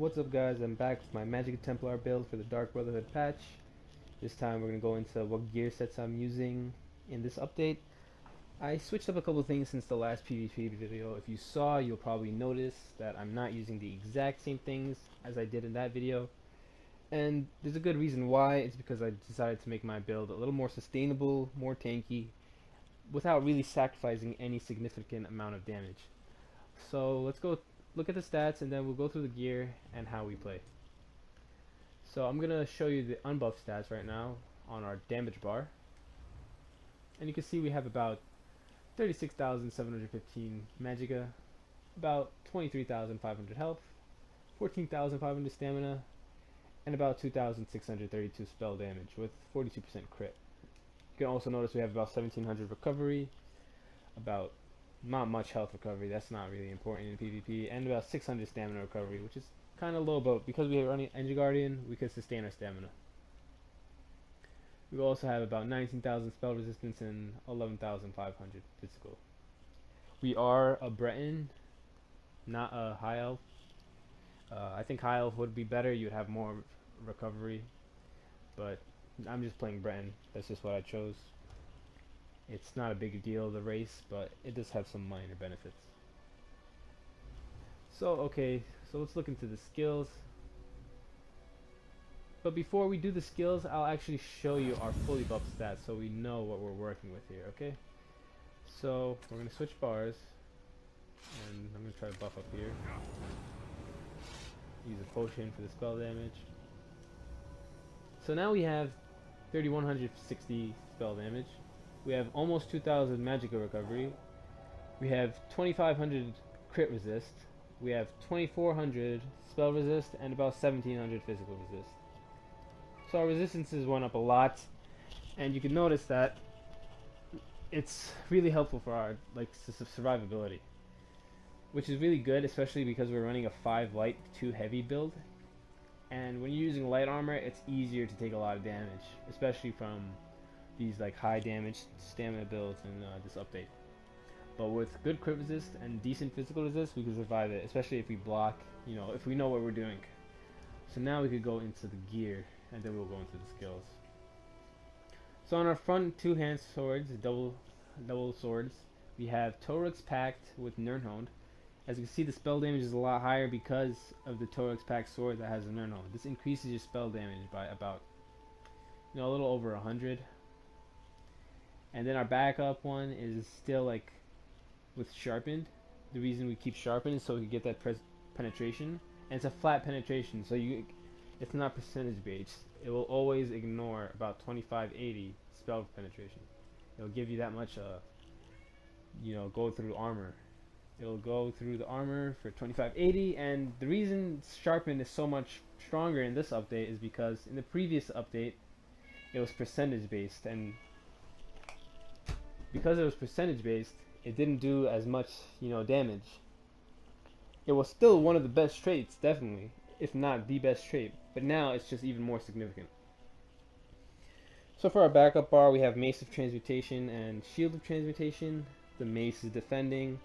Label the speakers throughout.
Speaker 1: What's up guys, I'm back with my Magicka Templar build for the Dark Brotherhood patch. This time we're going to go into what gear sets I'm using in this update. I switched up a couple things since the last PvP video. If you saw, you'll probably notice that I'm not using the exact same things as I did in that video. And there's a good reason why. It's because I decided to make my build a little more sustainable, more tanky, without really sacrificing any significant amount of damage. So let's go look at the stats and then we'll go through the gear and how we play. So I'm gonna show you the unbuffed stats right now on our damage bar, and you can see we have about 36,715 Magicka, about 23,500 health, 14,500 stamina, and about 2,632 spell damage with 42% crit. You can also notice we have about 1,700 recovery, about not much health recovery, that's not really important in PvP, and about 600 stamina recovery, which is kind of low, but because we are running Engine Guardian, we can sustain our stamina. We also have about 19,000 spell resistance and 11,500 physical. We are a Breton, not a high elf. I think high elf would be better, you'd have more recovery, but I'm just playing Breton, that's just what I chose. It's not a big deal, the race, but it does have some minor benefits. So let's look into the skills. But before we do the skills, I'll actually show you our fully buffed stats so we know what we're working with here, okay? So we're going to switch bars, and I'm going to try to buff up here. Use a potion for the spell damage. So now we have 3,160 spell damage. We have almost 2,000 Magicka recovery. We have 2,500 crit resist. We have 2,400 spell resist and about 1,700 physical resist. So our resistances went up a lot, and you can notice that it's really helpful for our survivability, which is really good, especially because we're running a 5 light 2 heavy build. And when you're using light armor, it's easier to take a lot of damage, especially from these high damage stamina builds in this update. But with good crit resist and decent physical resist, we can survive it, especially if we block, if we know what we're doing. So now we could go into the gear, and then we'll go into the skills. So on our front 2 hand swords, double swords, we have Torux Pact with Nirnhond. As you can see, the spell damage is a lot higher because of the Torux Pact sword that has a Nirnhond. This increases your spell damage by about, a little over 100. And then our backup one is still with sharpened. The reason we keep sharpened is so we can get that penetration, and it's a flat penetration, so it's not percentage based. It will always ignore about 2580 spell penetration. It'll give you that much go through armor. It'll go through the armor for 2580, and the reason sharpened is so much stronger in this update is because in the previous update it was percentage based, and because it was percentage based, it didn't do as much, damage. It was still one of the best traits, definitely, if not the best trait, but now it's just even more significant. So for our backup bar, we have Mace of Transmutation and Shield of Transmutation. The mace is defending,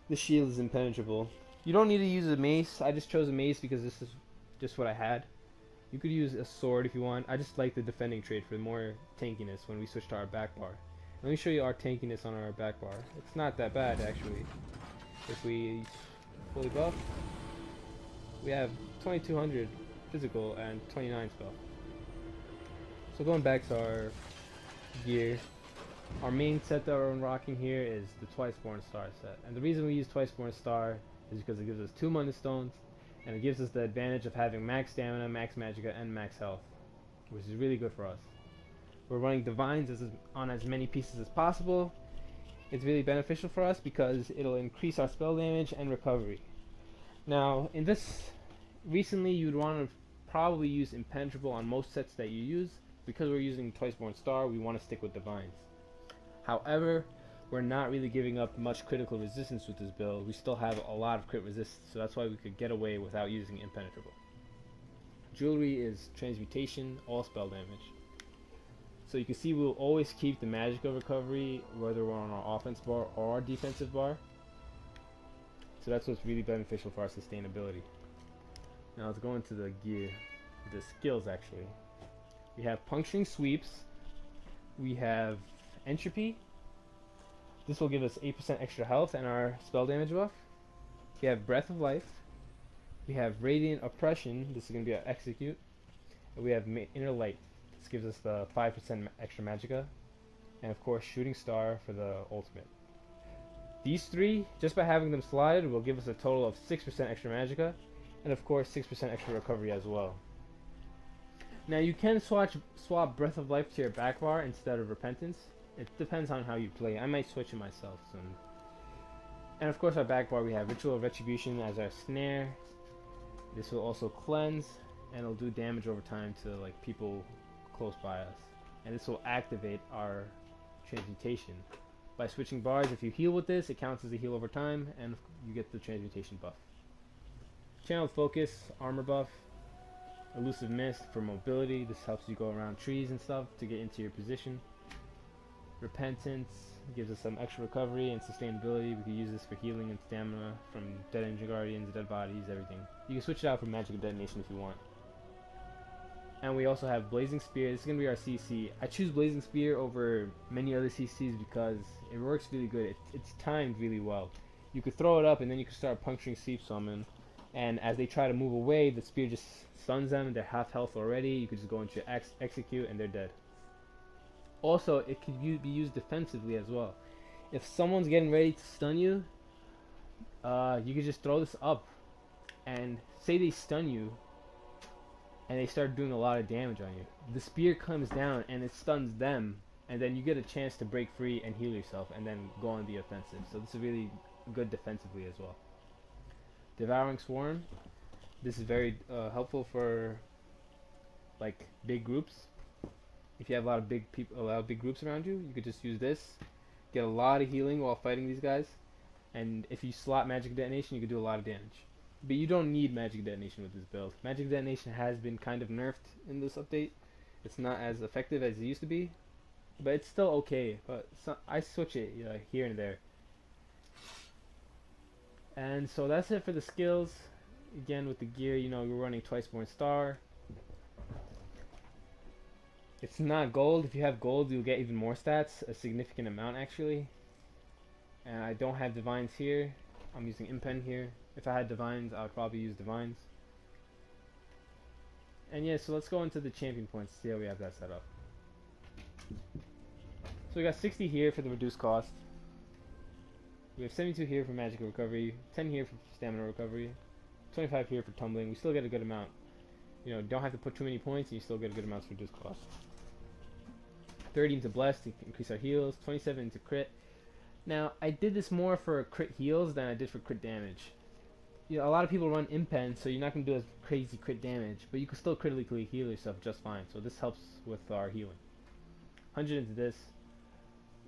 Speaker 1: the shield is impenetrable. You don't need to use a mace. I just chose a mace because this is just what I had. You could use a sword if you want. I just like the defending trait for more tankiness when we switch to our back bar. Let me show you our tankiness on our back bar. It's not that bad, actually. If we fully buff, we have 2,200 physical and 29 spell. So going back to our gear, our main set that we're rocking here is the Twiceborn Star set. And the reason we use Twiceborn Star is because it gives us 2 mana stones, and it gives us the advantage of having max stamina, max magicka, and max health, which is really good for us. We're running divines on as many pieces as possible. It's really beneficial for us because it'll increase our spell damage and recovery. Now, in this, recently you'd want to probably use impenetrable on most sets that you use. Because we're using Twiceborn Star, we want to stick with divines. However, we're not really giving up much critical resistance with this build. We still have a lot of crit resistance, so that's why we could get away without using impenetrable. Jewelry is transmutation, all spell damage. So you can see we'll always keep the Magicka recovery whether we're on our offense bar or our defensive bar. So that's what's really beneficial for our sustainability. Now let's go into the gear, the skills actually. We have puncturing sweeps. We have entropy. This will give us 8% extra health and our spell damage buff. We have breath of life. We have radiant oppression. This is going to be our execute. And we have inner light. This gives us the 5% extra magicka. And of course shooting star for the ultimate. These three, just by having them slotted, will give us a total of 6% extra magicka, and of course 6% extra recovery as well. Now you can swap breath of life to your back bar instead of repentance. It depends on how you play. I might switch it myself soon. And of course our back bar, we have ritual of retribution as our snare. This will also cleanse, and it'll do damage over time to like people close by us. And this will activate our transmutation. By switching bars, if you heal with this, it counts as a heal over time, and you get the transmutation buff. Channeled focus, armor buff. Elusive mist for mobility. This helps you go around trees and stuff to get into your position. Repentance gives us some extra recovery and sustainability. We can use this for healing and stamina from dead engine guardians, dead bodies, everything. You can switch it out for magic detonation if you want. And we also have Blazing Spear. This is going to be our CC. I choose Blazing Spear over many other CCs because it works really good. It's timed really well. You could throw it up and then you can start puncturing sweeps on them. And as they try to move away, the spear just stuns them. They're half health already. You could just go into execute and they're dead. Also, it could be used defensively as well. If someone's getting ready to stun you, you could just throw this up. And say they stun you, and they start doing a lot of damage on you. The spear comes down and it stuns them, and then you get a chance to break free and heal yourself and then go on the offensive. So this is really good defensively as well. Devouring Swarm. This is very helpful for like big groups. If you have a lot of big groups around you, you could just use this. Get a lot of healing while fighting these guys. And if you slot magic detonation, you could do a lot of damage. But you don't need magic detonation with this build. Magic detonation has been kind of nerfed in this update. It's not as effective as it used to be, but it's still okay. But I switch it here and there. And so that's it for the skills. Again, with the gear, we're running Twiceborn Star. It's not gold. If you have gold, you'll get even more stats, a significant amount actually. And I don't have divines here. I'm using impen here. If I had divines, I would probably use divines. And yeah, so let's go into the champion points, see how we have that set up. So we got 60 here for the reduced cost. We have 72 here for magical recovery, 10 here for stamina recovery, 25 here for tumbling. We still get a good amount. Don't have to put too many points and you still get a good amount for reduced cost. 30 into bless to increase our heals, 27 into crit. Now, I did this more for crit heals than I did for crit damage. A lot of people run impen, so you're not going to do as crazy crit damage, but you can still critically heal yourself just fine. So this helps with our healing. 100 into this,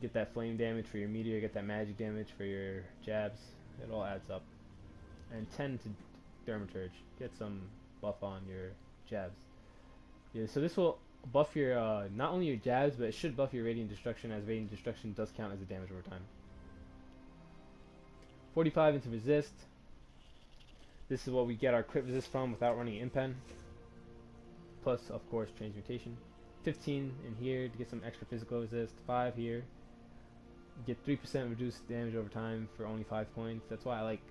Speaker 1: get that flame damage for your meteor, get that magic damage for your jabs. It all adds up. And 10 to Thaumaturge, get some buff on your jabs. Yeah, so this will buff your not only your jabs, but it should buff your radiant destruction, as radiant destruction does count as a damage over time. 45 into resist. This is what we get our crit resist from without running impen. Plus, of course, transmutation. 15 in here to get some extra physical resist. 5 here. Get 3% reduced damage over time for only 5 points. That's why I like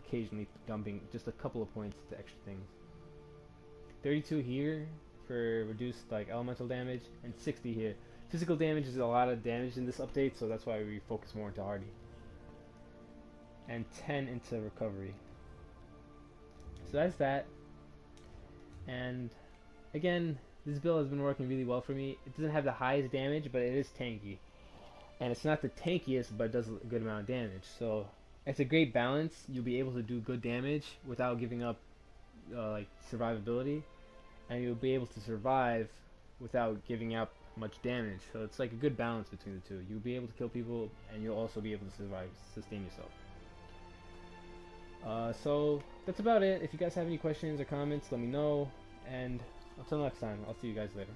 Speaker 1: occasionally dumping just a couple of points to extra things. 32 here for reduced elemental damage, and 60 here. Physical damage is a lot of damage in this update, so that's why we focus more into hardy. And 10 into recovery. So that's that. And again, this build has been working really well for me. It doesn't have the highest damage, but it is tanky. And it's not the tankiest, but it does a good amount of damage. So it's a great balance. You'll be able to do good damage without giving up survivability. And you'll be able to survive without giving up much damage. So it's like a good balance between the two. You'll be able to kill people, and you'll also be able to sustain yourself. So that's about it. If you guys have any questions or comments, let me know. And until next time, I'll see you guys later.